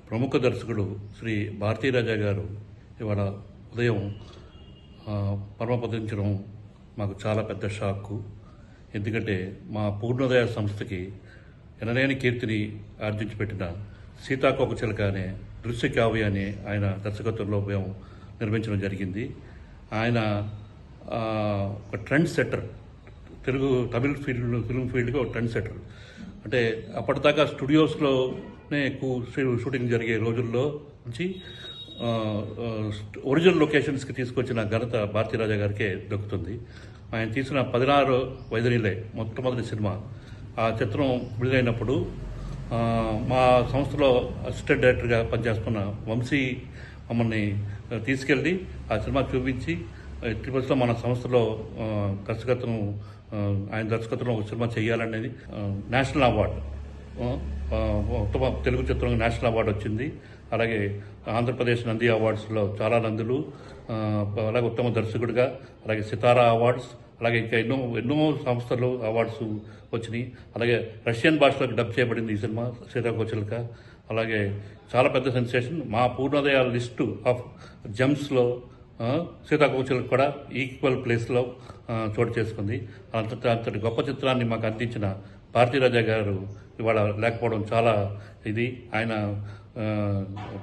ప్రముఖ దర్శకుడు శ్రీ భారతీరాజా గారు ఇవాళ ఉదయం పరమపదించడం మాకు చాలా పెద్ద షాక్. ఎందుకంటే మా పూర్ణోదయ సంస్థకి ఎనలేని కీర్తిని ఆర్జించి పెట్టిన సీతాకోకచిలక అనే దృశ్య కావ్యాన్ని ఆయన దర్శకత్వంలో మేము నిర్మించడం జరిగింది. ఆయన ఒక ట్రెండ్ సెట్టర్, తమిళ ఫిల్మ్ ఫీల్డ్గా ఒక ట్రెండ్ సెట్టర్. అంటే అప్పటిదాకా స్టూడియోస్లోనే ఎక్కువ షూటింగ్ జరిగే రోజుల్లో నుంచి ఒరిజినల్ లొకేషన్స్కి తీసుకొచ్చిన ఘనత భారతీరాజా గారికే దక్కుతుంది. ఆయన తీసిన 16 వైదనీలే మొట్టమొదటి సినిమా. ఆ చిత్రం విడుదలైనప్పుడు మా సంస్థలో అసిస్టెంట్ డైరెక్టర్గా పనిచేస్తున్న వంశీ మమ్మల్ని తీసుకెళ్ళి ఆ సినిమా చూపించి ట్రిపుల్స్లో మన సంస్థలో ఆయన దర్శకత్వంలో ఒక సినిమా చేయాలనేది నేషనల్ అవార్డు, ఉత్తమ తెలుగు చిత్రం నేషనల్ అవార్డు వచ్చింది. అలాగే ఆంధ్రప్రదేశ్ నంది అవార్డ్స్లో చాలా నందులు, అలాగే ఉత్తమ దర్శకుడిగా, అలాగే సితారా అవార్డ్స్, అలాగే ఇంకా ఎన్నో సంస్థలు అవార్డ్స్ వచ్చినాయి. అలాగే రష్యన్ భాషలోకి డబ్ చేయబడింది ఈ సినిమా సీతాకోకచిలక. అలాగే చాలా పెద్ద సెన్సేషన్. మా పూర్ణోదయ లిస్టు ఆఫ్ జెమ్స్లో సీతాకోకచిలక కూడా ఈక్వల్ ప్లేస్లో చోటు చేసుకుంది. అంతటి గొప్ప చిత్రాన్ని మాకు అందించిన భారతీరాజా గారు ఇవాళ లేకపోవడం చాలా ఇది. ఆయన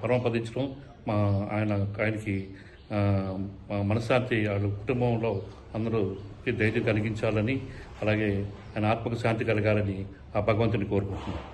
పరమపదించడం ఆయనకి మనశ్శాంతి, వాళ్ళ కుటుంబంలో అందరూ ధైర్యం కలిగించాలని, అలాగే ఆయన ఆత్మకు శాంతి కలగాలని ఆ భగవంతుని కోరుకుంటున్నాను.